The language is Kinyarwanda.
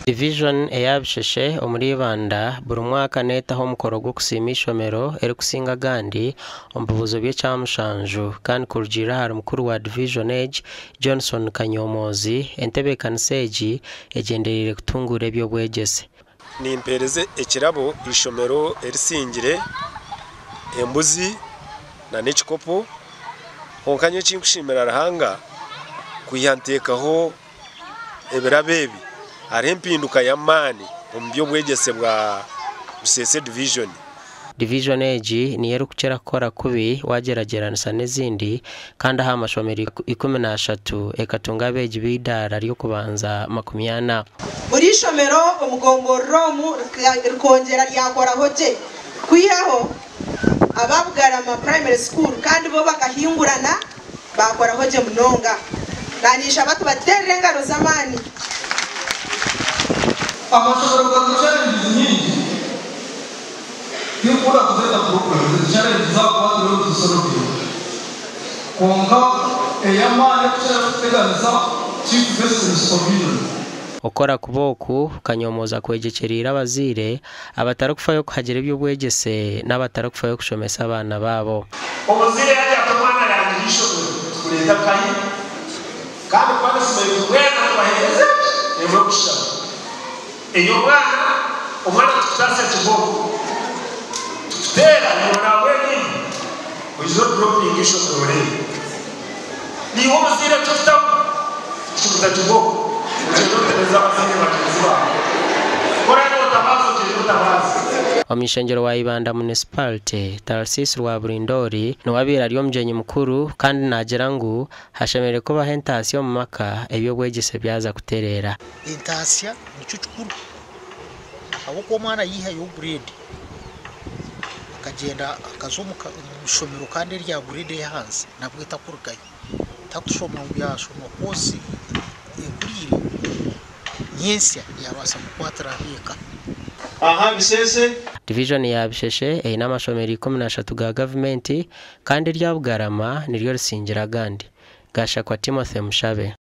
Division eyabisheshe omuri Banda buri mwaka netaho omukoro gw'okusiima ishomero erikusinga gandi omu bibuuzo by'ekyamushanju kandi kurugiirira ahari mukuru wa Division egi Johnson Kanyomozi entebeekanisa egi egendereire kutunguura eby'obwegyese. Nimpereze ekirabo ishomero erisingire embuzi na n'ekikopo honkanye kinkushimira Ruhanga kuyanteekaho ebirabo ebi hari empinduka y'amaani omu by'obwegyese bwa Busese Division. Division egi niyo erikukira kukora kubi wagerageranisa n'ezindi kandi aha amashomero 13 ekatunga abeegi b'eidaara ry'okubanza 40. Buri ishomero omugomborromu rikongera ryakoraho gye kwihaho ababugarama primary school kandi bo bakahingurana bakoraho gye munonga nanisha abantu baterere engaro z'amaani. Amashomero ga challenge nyingi y'ukura kuzeta problem challenge za kwatiro tusorobyo konka eyamane kuteganiza chief business community okora kuboku Kanyomoza kwegekerera abaziire abatari kufayo kuhagira eby'obwegyese n'abatari kufayo kushomesa abaana baabo. Omuziire yaje akamwana yangisho kuleta kai kandi kwa simero kwena kubahereza ebo kushaba eyo omwana tutase kiboko tutera niona bweni uzo dropping isho kore ni omuziire tutamu tukuta kiboko Omishengero wa Ibanda Municipality Tarsis Rwaburindori niwabiira ry'omugenyi mukuru kandi nagira ngu hashemereire kubaho entaasya omu maka eby'obwegyese byaza kutereera. Entaasya nicyo kikuru ahubwo omwana yihayo grade akagenda akaza mu shomero kandi rya grade yahanze nabwo itakurugayo takushoma mu byashoma kosi ekurire nyensya yabasa kukwatira hika. Aha Busese Division ya Bisheshe eyina amashomero 13 ga gavumenti kandi rya Bugarama niryo risingira gandi. Gashakwa Timothy Mushabe.